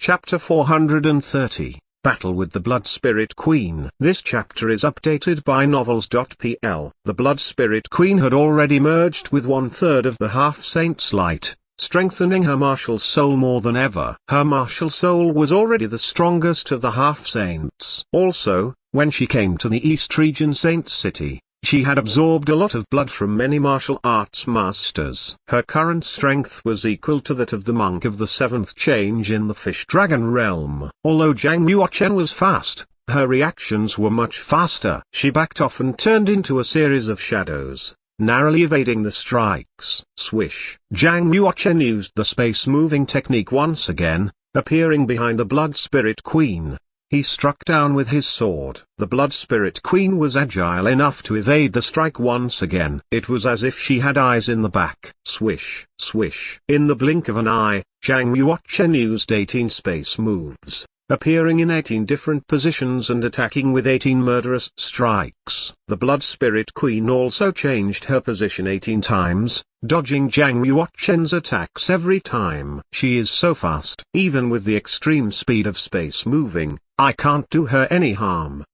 Chapter 430, Battle with the Blood Spirit Queen. This chapter is updated by Novels.pl. The Blood Spirit Queen had already merged with 1/3 of the Half-Saint's light, strengthening her martial soul more than ever. Her martial soul was already the strongest of the Half-Saints. Also, when she came to the East Region Saint City, she had absorbed a lot of blood from many martial arts masters. Her current strength was equal to that of the monk of the 7th change in the Fish Dragon realm. Although Zhang Yuochen was fast, her reactions were much faster. She backed off and turned into a series of shadows, narrowly evading the strikes. Swish. Zhang Yuochen used the space-moving technique once again, appearing behind the Blood Spirit Queen. He struck down with his sword. The Blood Spirit Queen was agile enough to evade the strike once again. It was as if she had eyes in the back. Swish, swish. In the blink of an eye, Zhang Yuochen used 18 space moves, appearing in 18 different positions and attacking with 18 murderous strikes. The Blood Spirit Queen also changed her position 18 times, dodging Zhang Yuochen's attacks every time. She is so fast. Even with the extreme speed of space moving, I can't do her any harm.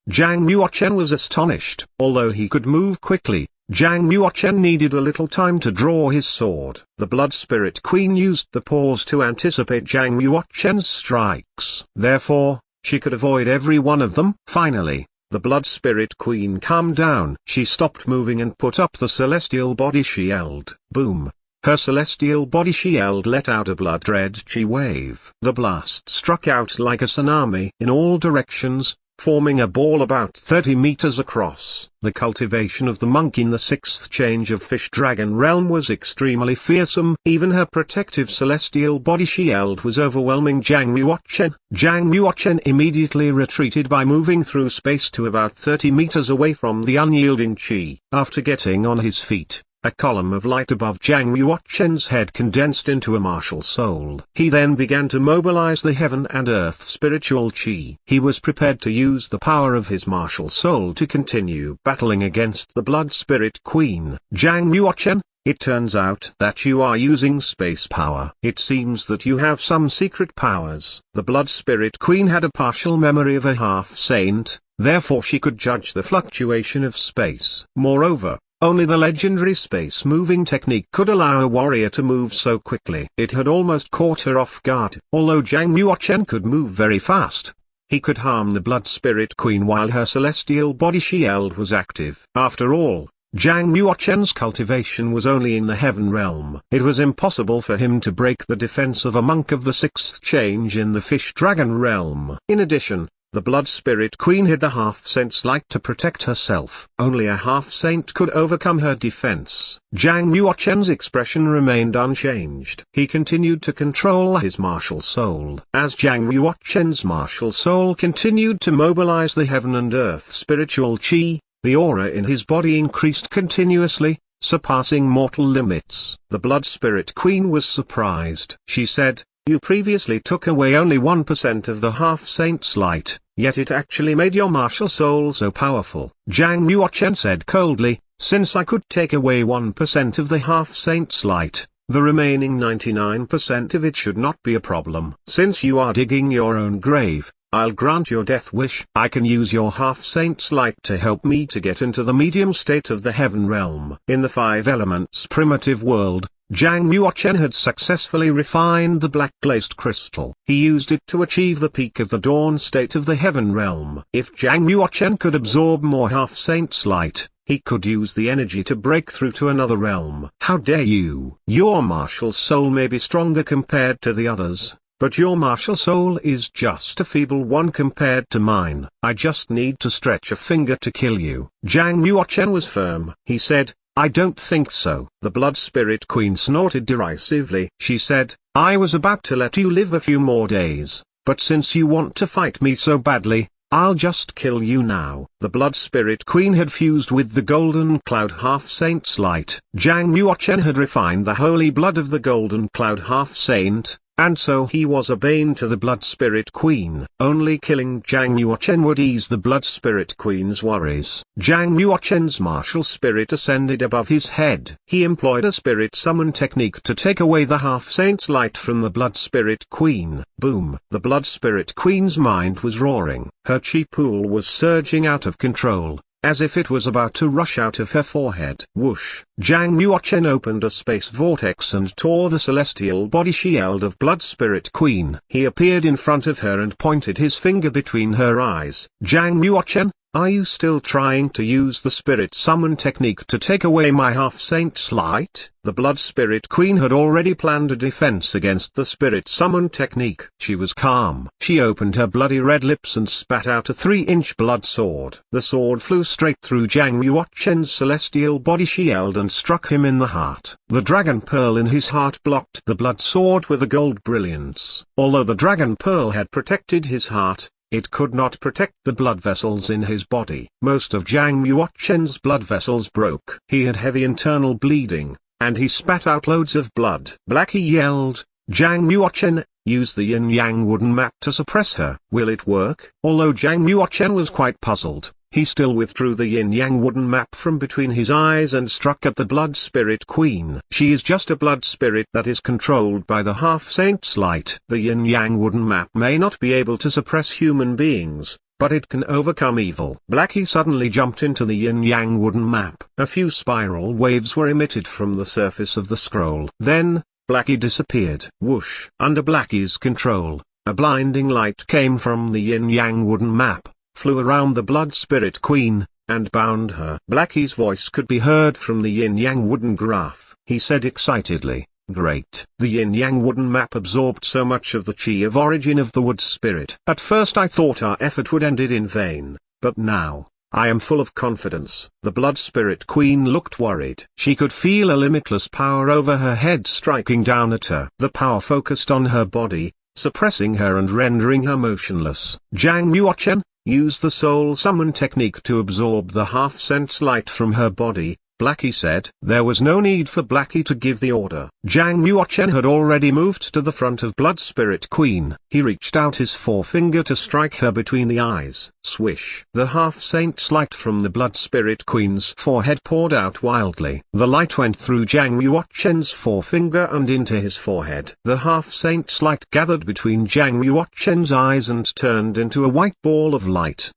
Zhang Yuochen was astonished. Although he could move quickly, Zhang Yuochen needed a little time to draw his sword. The Blood Spirit Queen used the pause to anticipate Zhang Yuochen's strikes. Therefore, she could avoid every one of them. Finally, the Blood Spirit Queen calmed down. She stopped moving and put up the celestial body shield. Boom. Her celestial body shield let out a blood-red chi wave. The blast struck out like a tsunami in all directions, forming a ball about 30 meters across. The cultivation of the monk in the 6th change of Fish Dragon realm was extremely fearsome. Even her protective celestial body shield was overwhelming Zhang Yuochen. Zhang Yuochen immediately retreated by moving through space to about 30 meters away from the unyielding chi. After getting on his feet, a column of light above Zhang Yuochen's head condensed into a martial soul. He then began to mobilize the heaven and earth spiritual chi. He was prepared to use the power of his martial soul to continue battling against the Blood Spirit Queen. Zhang Yuochen, it turns out that you are using space power. It seems that you have some secret powers. The Blood Spirit Queen had a partial memory of a half-saint, therefore she could judge the fluctuation of space. Moreover, only the legendary space-moving technique could allow a warrior to move so quickly. It had almost caught her off guard. Although Zhang Yuochen could move very fast, he could harm the Blood Spirit Queen while her celestial body shield was active. After all, Zhang Yuochen's cultivation was only in the heaven realm. It was impossible for him to break the defense of a monk of the 6th change in the Fish Dragon realm. In addition, the Blood Spirit Queen had the half-saint's light to protect herself. Only a half-saint could overcome her defense. Zhang Yuochen's expression remained unchanged. He continued to control his martial soul. As Zhang Yuochen's martial soul continued to mobilize the heaven and earth spiritual chi, the aura in his body increased continuously, surpassing mortal limits. The Blood Spirit Queen was surprised. She said, "You previously took away only 1% of the half-saint's light, yet it actually made your martial soul so powerful." Zhang Yuochen said coldly, "Since I could take away 1% of the half-saint's light, the remaining 99% of it should not be a problem. Since you are digging your own grave, I'll grant your death wish. I can use your half-saint's light to help me to get into the medium state of the heaven realm." In the 5 elements primitive world, Zhang Yuochen had successfully refined the black glazed crystal. He used it to achieve the peak of the dawn state of the heaven realm. If Zhang Yuochen could absorb more half-saint's light, he could use the energy to break through to another realm. "How dare you! Your martial soul may be stronger compared to the others, but your martial soul is just a feeble one compared to mine. I just need to stretch a finger to kill you." Zhang Yuochen was firm. He said, "I don't think so." The Blood Spirit Queen snorted derisively. She said, "I was about to let you live a few more days, but since you want to fight me so badly, I'll just kill you now." The Blood Spirit Queen had fused with the Golden Cloud Half-Saint's light. Zhang Yuochen had refined the holy blood of the Golden Cloud Half-Saint, and so he was a bane to the Blood Spirit Queen. Only killing Zhang Yuochen would ease the Blood Spirit Queen's worries. Zhang Yuochen's martial spirit ascended above his head. He employed a spirit summon technique to take away the half-saint's light from the Blood Spirit Queen. Boom! The Blood Spirit Queen's mind was roaring. Her chi pool was surging out of control, as if it was about to rush out of her forehead. Whoosh! Zhang Yuochen opened a space vortex and tore the celestial body shield of Blood Spirit Queen. He appeared in front of her and pointed his finger between her eyes. Zhang Yuochen, are you still trying to use the spirit summon technique to take away my half-saint's light? The Blood Spirit Queen had already planned a defense against the spirit summon technique. She was calm. She opened her bloody red lips and spat out a 3-inch blood sword. The sword flew straight through Zhang Yuochen's celestial body shield and struck him in the heart. The dragon pearl in his heart blocked the blood sword with a gold brilliance. Although the dragon pearl had protected his heart, it could not protect the blood vessels in his body. Most of Zhang Yuochen's blood vessels broke. He had heavy internal bleeding, and he spat out loads of blood. Blackie yelled, "Zhang Yuochen, use the yin-yang wooden map to suppress her." Will it work? Although Zhang Yuochen was quite puzzled, he still withdrew the yin-yang wooden map from between his eyes and struck at the Blood Spirit Queen. She is just a blood spirit that is controlled by the half-saint's light. The yin-yang wooden map may not be able to suppress human beings, but it can overcome evil. Blackie suddenly jumped into the yin-yang wooden map. A few spiral waves were emitted from the surface of the scroll. Then, Blackie disappeared. Whoosh! Under Blackie's control, a blinding light came from the yin-yang wooden map, flew around the Blood Spirit Queen, and bound her. Blackie's voice could be heard from the yin-yang wooden graph. He said excitedly, "Great." The yin-yang wooden map absorbed so much of the chi of origin of the wood spirit. At first I thought our effort would end in vain, but now, I am full of confidence. The Blood Spirit Queen looked worried. She could feel a limitless power over her head striking down at her. The power focused on her body, suppressing her and rendering her motionless. Zhang Yuochen, use the soul summon technique to absorb the half-saint's light from her body, Blackie said. There was no need for Blackie to give the order. Zhang Yuochen had already moved to the front of Blood Spirit Queen. He reached out his forefinger to strike her between the eyes. Swish! The half-saint's light from the Blood Spirit Queen's forehead poured out wildly. The light went through Zhang Yuochen's forefinger and into his forehead. The half-saint's light gathered between Zhang Yuochen's eyes and turned into a white ball of light.